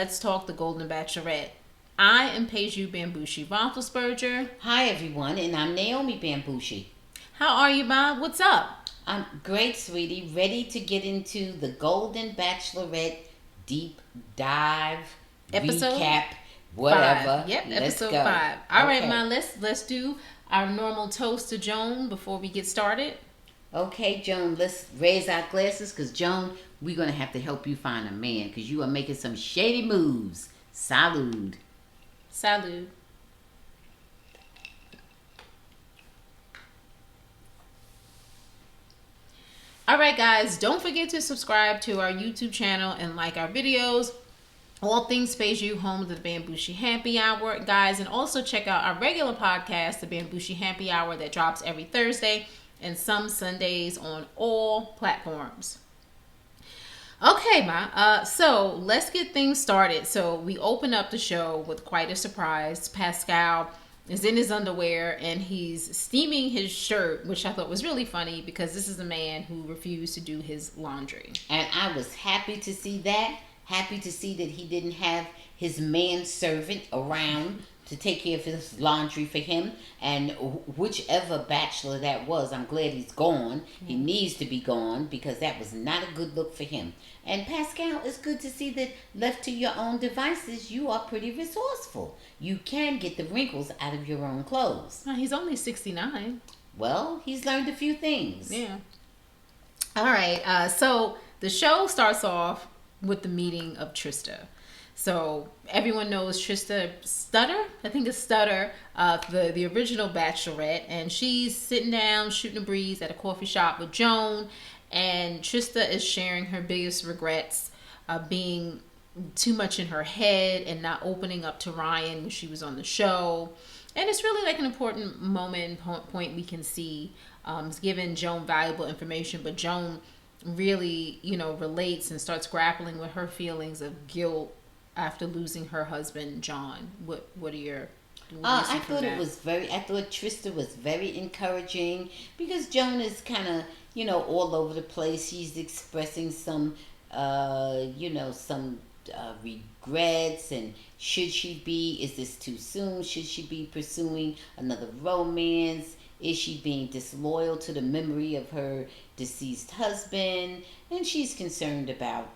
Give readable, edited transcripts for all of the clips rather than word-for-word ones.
let's talk the Golden Bachelorette. I am Peju Bamgboshe Rothlisberger. Hi everyone, and I'm Naomi Bamgboshe. How are you, Bob? What's up? I'm great, sweetie. Ready to get into the Golden Bachelorette deep dive, Episode recap, whatever. 5. Yep, Let's episode go. 5. All right, Okay. Ma, let's do our normal toast to Joan before we get started. Okay, Joan, let's raise our glasses because, Joan, we're going to have to help you find a man because you are making some shady moves. Salud. Salud. All right, guys, don't forget to subscribe to our YouTube channel and like our videos. All things Peju, home of the Bamgboshe Happy Hour, guys, and also check out our regular podcast, the Bamgboshe Happy Hour, that drops every Thursday and some Sundays on all platforms. Okay, Ma. So let's get things started. So we open up the show with quite a surprise. Pascal is in his underwear and he's steaming his shirt, which I thought was really funny because this is a man who refused to do his laundry. And I was happy to see that. Happy to see that he didn't have his manservant around to take care of his laundry for him. And whichever bachelor that was, I'm glad he's gone. He needs to be gone because that was not a good look for him. And Pascal, it's good to see that left to your own devices, you are pretty resourceful. You can get the wrinkles out of your own clothes. He's only 69. Well, he's learned a few things. Yeah. All right. So the show starts off with the meeting of Trista. So everyone knows Trista Stutter. I think it's Stutter, the original Bachelorette, and she's sitting down shooting a breeze at a coffee shop with Joan, and Trista is sharing her biggest regrets of being too much in her head and not opening up to Ryan when she was on the show. And it's really like an important moment and point we can see. It's giving Joan valuable information, but Joan really, relates and starts grappling with her feelings of guilt after losing her husband, John. What are your... I thought Trista was very encouraging because Joan is kind of, all over the place. She's expressing some, regrets, and is this too soon? Should she be pursuing another romance? Is she being disloyal to the memory of her deceased husband? And she's concerned about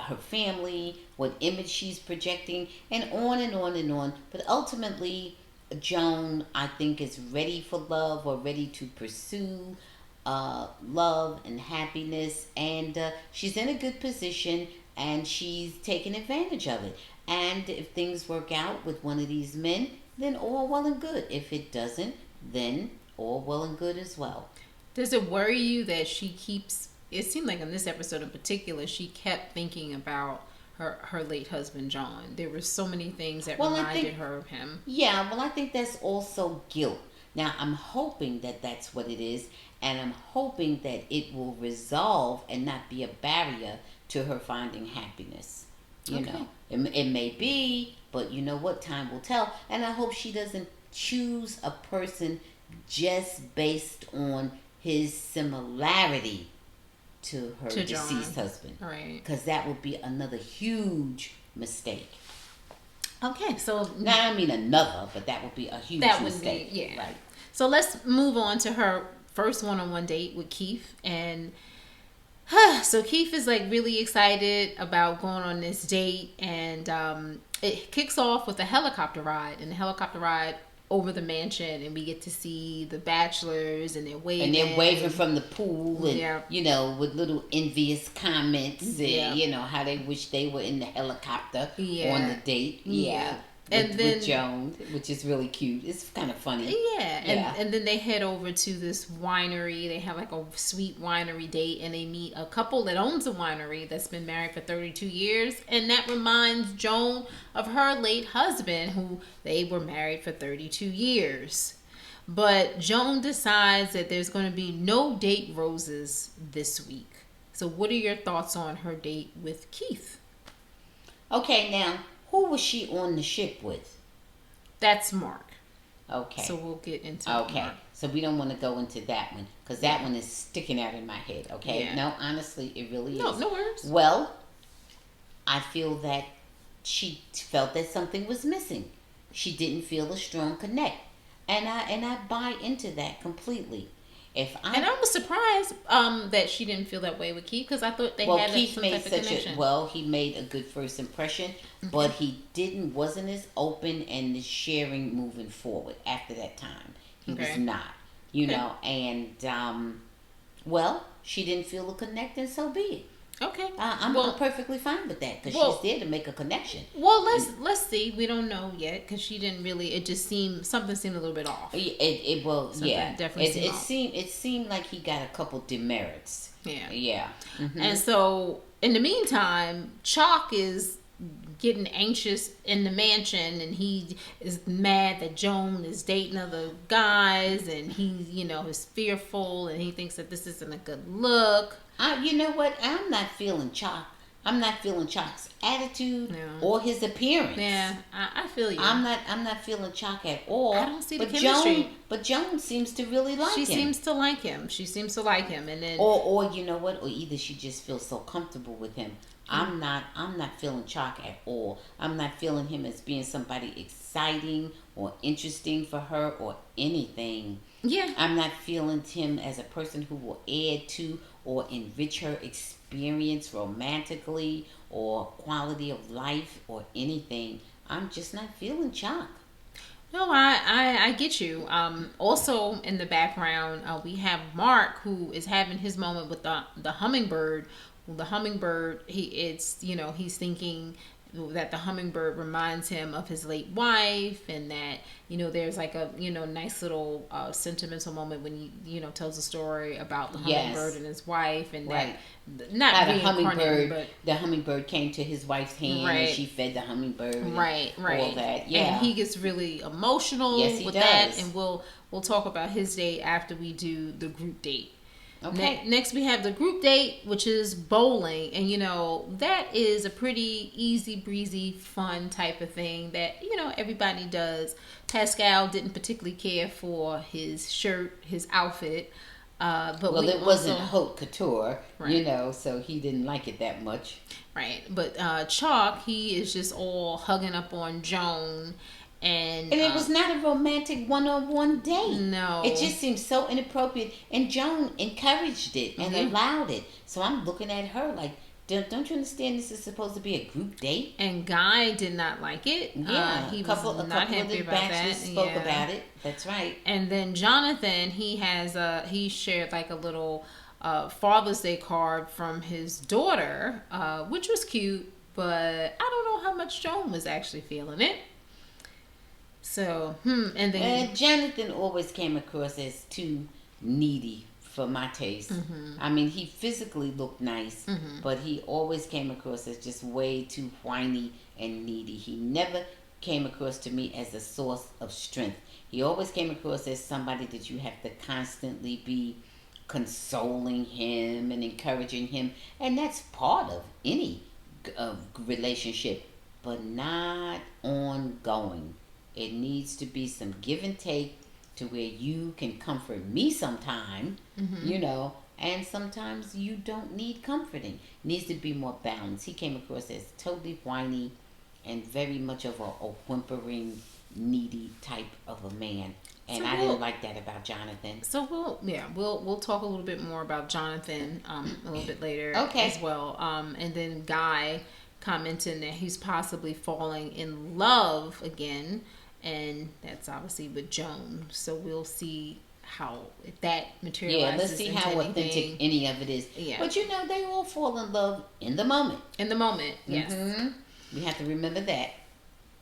her family, what image she's projecting, and on and on and on. But ultimately, Joan, I think, is ready for love or ready to pursue love and happiness. And she's in a good position and she's taking advantage of it. And if things work out with one of these men, then all well and good. If it doesn't, then all well and good as well. Does it worry you that she keeps... It seemed like in this episode in particular, she kept thinking about her late husband, John. There were so many things that reminded her of him. Yeah, well, I think that's also guilt. Now, I'm hoping that that's what it is, and I'm hoping that it will resolve and not be a barrier to her finding happiness. You know, it may be, but you know what? Time will tell. And I hope she doesn't choose a person just based on his similarity to her deceased husband. Right. Because that would be another huge mistake. Okay, so... Now, I mean another, but that would be a huge mistake. Yeah. Right. So let's move on to her first one-on-one date with Keith. And so Keith is like really excited about going on this date. And it kicks off with a helicopter ride. And the helicopter ride over the mansion, and we get to see the bachelors, and they're waving. And they're waving from the pool, and with little envious comments, and how they wish they were in the helicopter on the date. With Joan, which is really cute. It's kind of funny. And then they head over to this winery. They have like a sweet winery date, and they meet a couple that owns a winery that's been married for 32 years. And that reminds Joan of her late husband, who they were married for 32 years. But Joan decides that there's going to be no date roses this week. So what are your thoughts on her date with Keith? Okay, now, who was she on the ship with? That's Mark. Okay. So we'll get into Mark. So we don't want to go into that one because that one is sticking out in my head. Okay. No, honestly, it really is. No worries. Well, I feel that she felt that something was missing. She didn't feel a strong connect, and I buy into that completely. If And I I was surprised that she didn't feel that way with Keith, because I thought they Well, had Keith some made type of such a connection. he made a good first impression, but he wasn't as open and as sharing moving forward after that time. He was Okay. not, Okay. and well, she didn't feel a connect, and so be it. Okay. I'm perfectly fine with that because she's Well, there to make a connection. well, And let's see. We don't know yet because she didn't really. It just seemed something seemed a little bit off. Something yeah, definitely seemed off. it seemed like he got a couple demerits. Yeah. Yeah. And so, in the meantime, Chalk is getting anxious in the mansion, and he is mad that Joan is dating other guys, and he, is fearful, and he thinks that this isn't a good look. You know what? I'm not feeling Chalk. I'm not feeling Chalk's attitude Yeah. or his appearance. Yeah, I feel you. I'm not feeling Chalk at all. I don't see the but chemistry. But Joan seems to really like She him. seems to like him. She seems to like him, and then Or you know what? Or either she just feels so comfortable with him. I'm not feeling Chalk at all. I'm not feeling him as being somebody exciting or interesting for her or anything. yeah, I'm not feeling him as a person who will add to or enrich her experience romantically or quality of life or anything. I'm just not feeling Chalk. no, I get you. Also in the background, we have Mark, who is having his moment with the hummingbird. The hummingbird, he's thinking that the hummingbird reminds him of his late wife, and that there's like a nice little sentimental moment when he tells a story about the hummingbird and his wife, and Right. that not How the hummingbird came to his wife's hand Right. and she fed the hummingbird. right, All that. Yeah. and he gets really emotional Yes, he with does. that, and we'll talk about his date after we do the group date. Okay. Next, we have the group date, which is bowling, and that is a pretty easy breezy, fun type of thing that everybody does. Pascal didn't particularly care for his shirt, his outfit, but it wasn't haute couture, Right. so he didn't like it that much. Right, but Chalk, he is just all hugging up on Joan, and And it was not a romantic one-on-one date. No. It just seemed so inappropriate. And Joan encouraged it and Mhm. allowed it. So I'm looking at her like, don't you understand this is supposed to be a group date? And Guy did not like it. Yeah, He a was couple not of happy the about that. bachelors spoke Yeah. about it. That's right. And then Jonathan, he shared like a little Father's Day card from his daughter, which was cute, but I don't know how much Joan was actually feeling it. So, and then And Jonathan always came across as too needy for my taste. I mean, he physically looked nice, but he always came across as just way too whiny and needy. He never came across to me as a source of strength. He always came across as somebody that you have to constantly be consoling him and encouraging him, and that's part of any relationship, but not ongoing. It needs to be some give and take to where you can comfort me sometime, and sometimes you don't need comforting. Needs to be more balanced. He came across as totally whiny and very much of a whimpering, needy type of a man. And I didn't like that about Jonathan. So we'll talk a little bit more about Jonathan a little bit later Okay. as well. And then Guy commenting that he's possibly falling in love again, and that's obviously with Joan. So we'll see how if that materializes. Yeah, let's see into how anything. authentic any of it is. Yeah. But they all fall in love in the moment. In the moment, yes. Mhm. We have to remember that.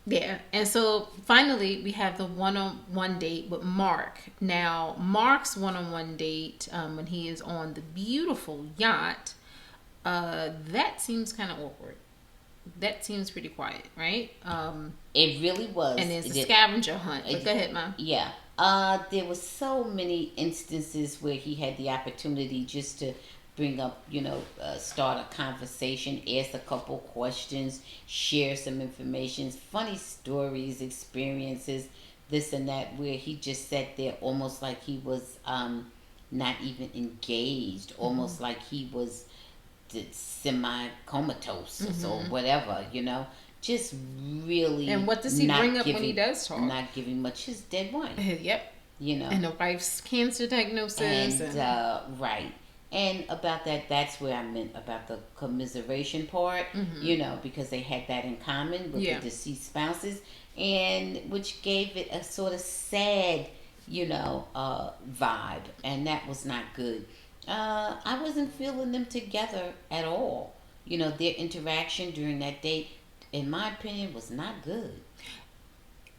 Yeah, and so finally we have the one-on-one date with Mark. Now, Mark's one-on-one date, when he is on the beautiful yacht, that seems kind of awkward. That seems pretty quiet, right? It really was. And there's a scavenger hunt. But go ahead, Mom. Yeah. There was so many instances where he had the opportunity just to bring up, start a conversation, ask a couple questions, share some information, funny stories, experiences, this and that, where he just sat there almost like he was not even engaged, almost like he was semi-comatose or whatever, just really. And what does he not bring up giving, when he does talk? Not giving much. His dead wife. Yep. You know. And the wife's cancer diagnosis. And right. And about that, that's where I meant about the commiseration part, you know, because they had that in common with the deceased spouses, and which gave it a sort of sad, you know, vibe, and that was not good. I wasn't feeling them together at all. You know, their interaction during that date, in my opinion, was not good.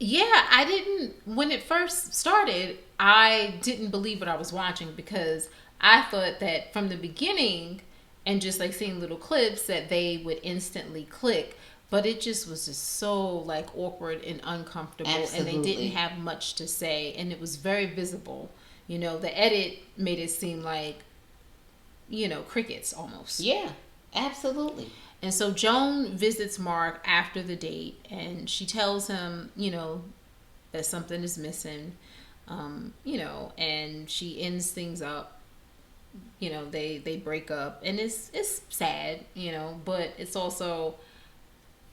Yeah, I didn't, when it first started, I didn't believe what I was watching because I thought that from the beginning and just like seeing little clips that they would instantly click, but it just was just so like awkward and uncomfortable. Absolutely. And they didn't have much to say, and it was very visible. You know, the edit made it seem like, you know, crickets almost. Yeah, absolutely. And so Joan visits Mark after the date, and she tells him, you know, that something is missing, you know, and she ends things up. You know, they break up, and it's sad, you know, but it's also,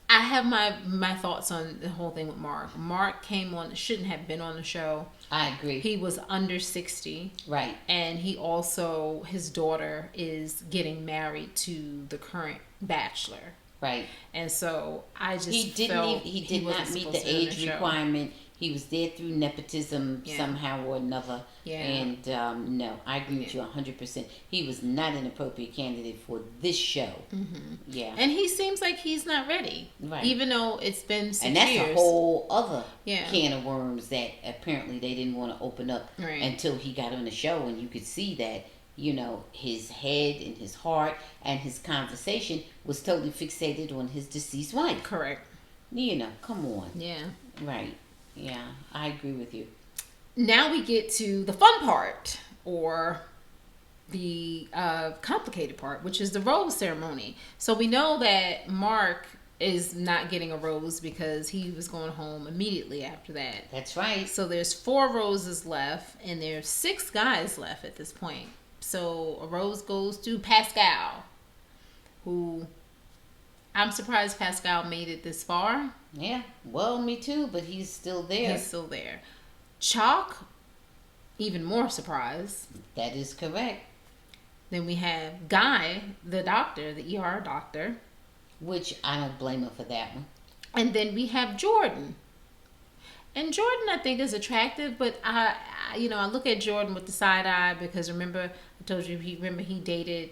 I have my thoughts on the whole thing with Mark. Mark came on, shouldn't have been on the show. I agree. He was under 60. Right. And he also, his daughter is getting married to the current bachelor. Right. And so I just he did not meet the age requirement. He was there through nepotism somehow or another. Yeah. And no, I agree with you 100%. He was not an appropriate candidate for this show. Mm-hmm. Yeah. And he seems like he's not ready. Right. Even though it's been 6 years. And that's a whole other can of worms that apparently they didn't want to open up until he got on the show. And you could see that, you know, his head and his heart and his conversation was totally fixated on his deceased wife. Correct. You know, come on. Yeah. Right. Yeah, I agree with you. Now we get to the fun part, or the complicated part, which is the rose ceremony. So we know that Mark is not getting a rose because he was going home immediately after that. That's right. So there's 4 roses left, and there's 6 guys left at this point. So a rose goes to Pascal, who, I'm surprised Pascal made it this far. Yeah, well, me too, but he's still there. He's still there. Chalk, even more surprised. That is correct. Then we have Guy, the doctor, the ER doctor. Which I don't blame her for that one. And then we have Jordan. And Jordan, I think, is attractive, but I look at Jordan with the side eye because remember, I told you, he dated,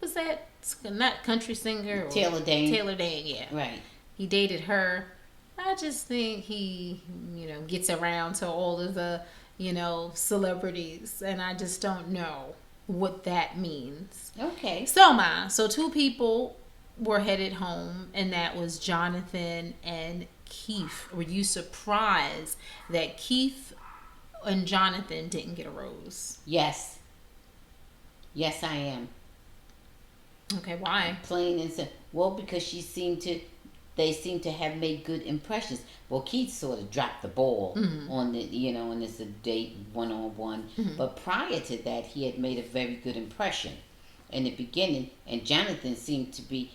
was that not country singer? Or Taylor Dayne. Taylor Dayne, yeah. Right. He dated her. I just think he, gets around to all of the, celebrities. And I just don't know what that means. Okay. So 2 people were headed home, and that was Jonathan and Keith. Were you surprised that Keith and Jonathan didn't get a rose? Yes. Yes, I am. Okay, why? Plain and simple. Well, because they seem to have made good impressions. Well, Keith sort of dropped the ball on the, on this date one-on-one. Mm-hmm. But prior to that, he had made a very good impression in the beginning. And Jonathan seemed to be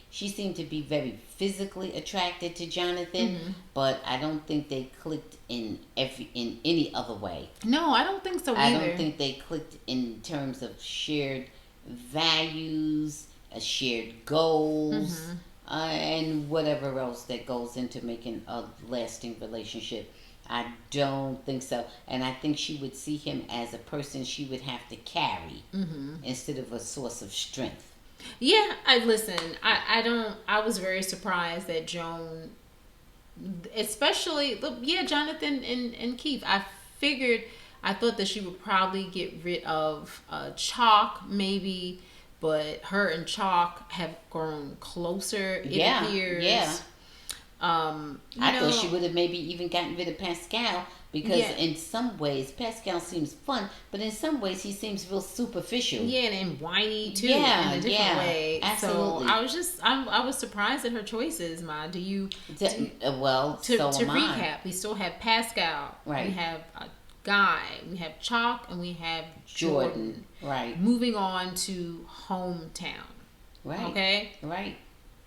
very physically attracted to Jonathan. Mm-hmm. But I don't think they clicked in any other way. No, I don't think so either. I don't think they clicked in terms of shared values, shared goals. Mm-hmm. And whatever else that goes into making a lasting relationship. I don't think so. And I think she would see him as a person she would have to carry instead of a source of strength. Yeah, I was very surprised that Joan, especially, Jonathan and Keith. I thought that she would probably get rid of Chalk, maybe. But her and Chalk have grown closer, it appears. Yeah. I thought she would have maybe even gotten rid of Pascal because in some ways Pascal seems fun, but in some ways he seems real superficial. Yeah, and whiny too in a different way. Absolutely. So I was surprised at her choices, Ma. To recap, we still have Pascal. Right. We have Guy, we have Chalk, and we have Jordan. Right. Moving on to hometown. Right. Okay. Right.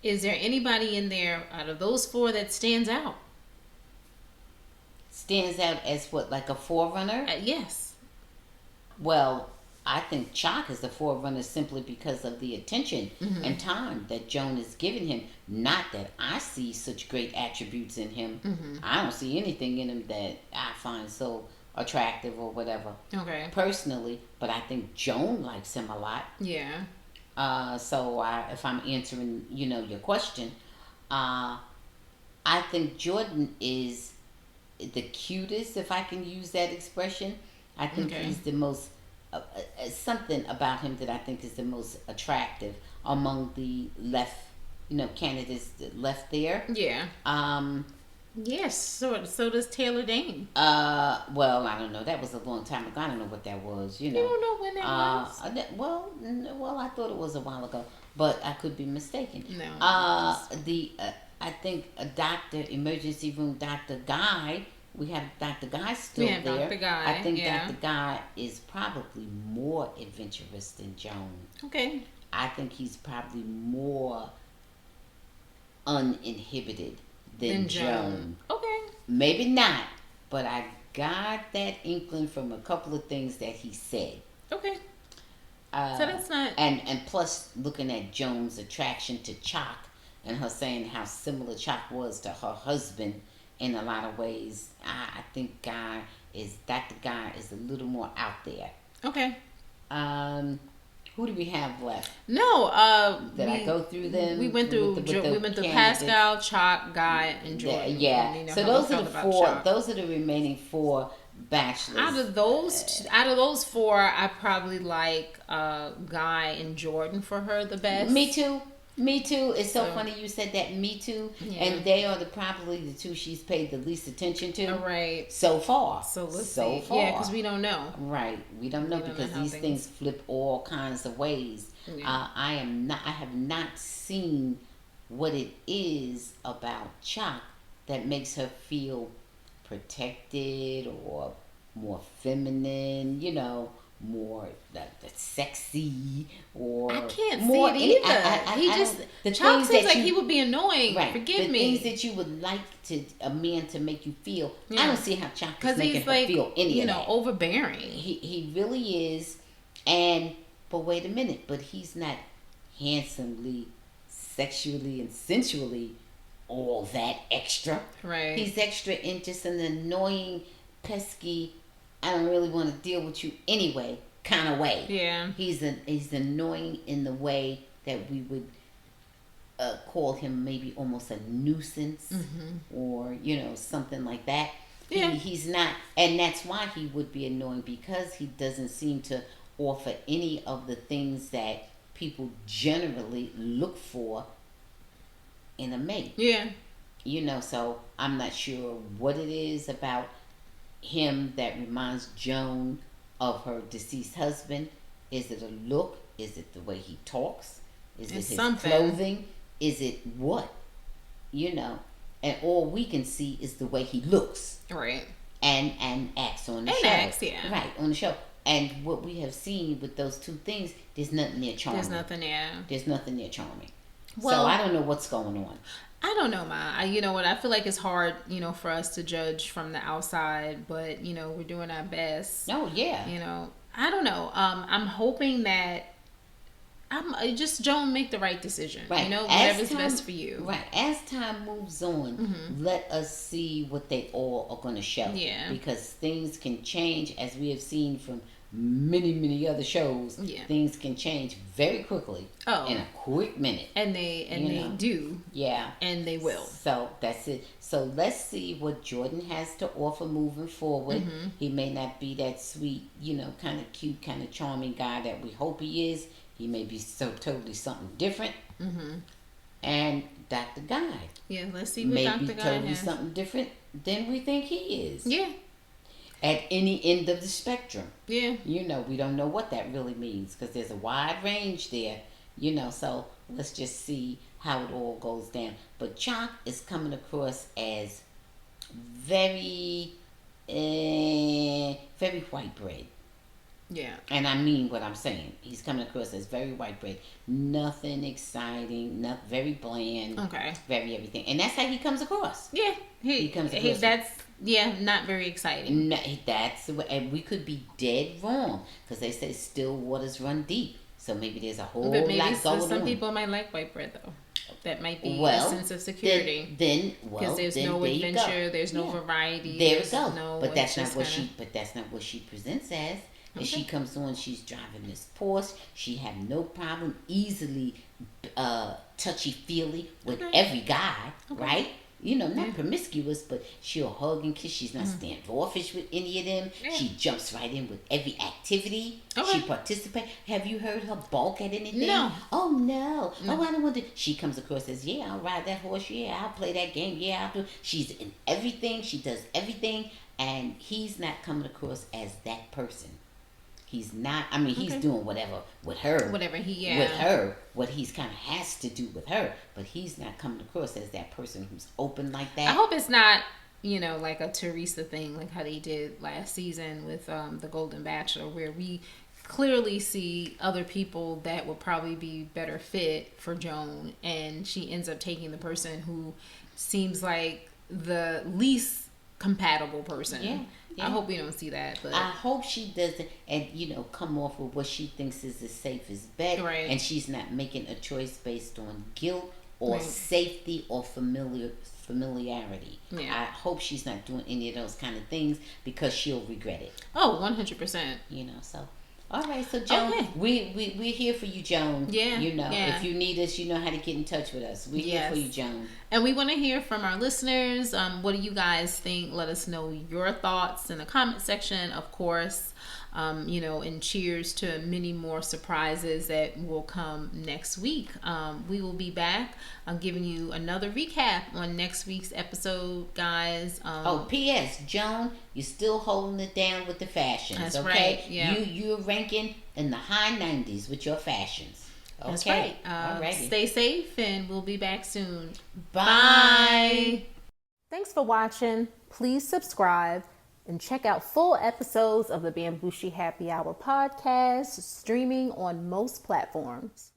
Is there anybody in there out of those four that stands out? Stands out as what, like a forerunner? Yes. Well, I think Chalk is the forerunner simply because of the attention and time that Joan is giving him. Not that I see such great attributes in him. I don't see anything in him that I find so attractive or whatever. Okay. Personally, but I think Joan likes him a lot. Yeah. If I'm answering, your question, I think Jordan is the cutest, if I can use that expression. I think he's the most something about him that I think is the most attractive among the left, candidates left there. Yeah. Yes. So does Taylor Dane. Well, I don't know. That was a long time ago. I don't know what that was. You don't know when that was. Well, I thought it was a while ago, but I could be mistaken. No. I think a doctor, emergency room Dr. Guy. We have Dr. Guy still there. Dr. Guy. I think Dr. Guy is probably more adventurous than Joan. Okay. I think he's probably more uninhibited than Joan. Okay. Maybe not, but I got that inkling from a couple of things that he said. Okay. So that's not... And plus, looking at Joan's attraction to Chalk and her saying how similar Chalk was to her husband in a lot of ways, I think Dr. Guy is a little more out there. Okay. Who do we have left? No, I go through them? We went through Pascal, Chalk, Guy, and Jordan. Yeah. So those are the four. Chalk. Those are the remaining four bachelors. Out of those four, I probably like Guy and Jordan for her the best. Me too. It's so funny you said that. Me too. Yeah. And they are probably the two she's paid the least attention to. Right. So far. So let's see. Yeah, because we don't know. Right. We don't know because these things flip all kinds of ways. Yeah. I have not seen what it is about Chalk that makes her feel protected or more feminine, more sexy, or I can't see it either. Chalk seems like he would be annoying. Right. Forgive the me. Things that you would like a man to make you feel. I don't see how Chalk is making her feel any of that. Overbearing. He really is. But wait a minute. But he's not handsomely, sexually, and sensually all that extra. Right. He's extra in just an annoying, pesky, I don't really want to deal with you anyway kind of way. Yeah. He's annoying in the way that we would call him maybe almost a nuisance or, something like that. Yeah. He's not, and that's why he would be annoying, because he doesn't seem to offer any of the things that people generally look for in a mate. Yeah. So I'm not sure what it is about him that reminds Joan of her deceased husband. Is it a look? Is it the way he talks? Is it his clothing? Is it what? And all we can see is the way he looks. Right. And acts on the show. Yeah. Right, on the show. And what we have seen with those two things, there's nothing near charming. There's nothing near charming. Well, so I don't know what's going on. I don't know, Ma. You know what? I feel like it's hard, for us to judge from the outside, but, we're doing our best. Oh, yeah. I don't know. I'm hoping that just Joan make the right decision. Right. Whatever's best for you. Right. As time moves on, let us see what they all are going to show. Yeah. Because things can change, as we have seen from many, many other shows. Yeah. Things can change very quickly. Oh. In a quick minute. And they do. Yeah. And they will. So that's it. So let's see what Jordan has to offer moving forward. He may not be that sweet, kind of cute, kind of charming guy that we hope he is. He may be so totally something different. And Dr. Guy. Yeah, let's see what Dr. Guy has. Maybe totally something different than we think he is. Yeah. At any end of the spectrum. Yeah. We don't know what that really means, because there's a wide range there. So let's just see how it all goes down. But Chalk is coming across as very, very white bread. Yeah. And I mean what I'm saying. He's coming across as very white bread. Nothing exciting, not very bland. Okay. Very everything. And that's how he comes across. Yeah. He comes across. Not very exciting. No, and we could be dead wrong because they say still waters run deep. So maybe there's a whole lot going on. Some people might like white bread though. That might be a sense of security. Because there's no adventure, there's no variety. There we go. No, but that's not what she presents as. And she comes on, she's driving this Porsche. She had no problem, easily touchy-feely with every guy, right? You know, not promiscuous, but she'll hug and kiss. She's not standoffish with any of them. Yeah. She jumps right in with every activity. She participates. Have you heard her balk at anything? No. Oh, no. Oh, I don't want to. She comes across as, I'll ride that horse. Yeah, I'll play that game. Yeah, I'll do. She's in everything. She does everything. And he's not coming across as that person. He's not. I mean, he's doing whatever with her. Whatever he with her, what he's kind of has to do with her. But he's not coming across as that person who's open like that. I hope it's not, like a Teresa thing, like how they did last season with the Golden Bachelor, where we clearly see other people that would probably be better fit for Joan, and she ends up taking the person who seems like the least compatible person. Yeah. I hope we don't see that. But I hope she doesn't, and come off with what she thinks is the safest bet, right. And she's not making a choice based on guilt or safety or familiarity. Yeah. I hope she's not doing any of those kind of things because she'll regret it. Oh, 100%. So. All right, so Joan, we're here for you, Joan. Yeah. If you need us, you know how to get in touch with us. We're here for you, Joan. And we want to hear from our listeners. What do you guys think? Let us know your thoughts in the comment section, of course. And cheers to many more surprises that will come next week. We will be back. I'm giving you another recap on next week's episode, guys. P.S. Joan, you're still holding it down with the fashions. That's okay? Right. Yeah. You're ranking in the high 90s with your fashions. Okay? That's right. Stay safe, and we'll be back soon. Bye. Thanks for watching. Please subscribe. And check out full episodes of the Bamgboshe Happy Hour podcast, streaming on most platforms.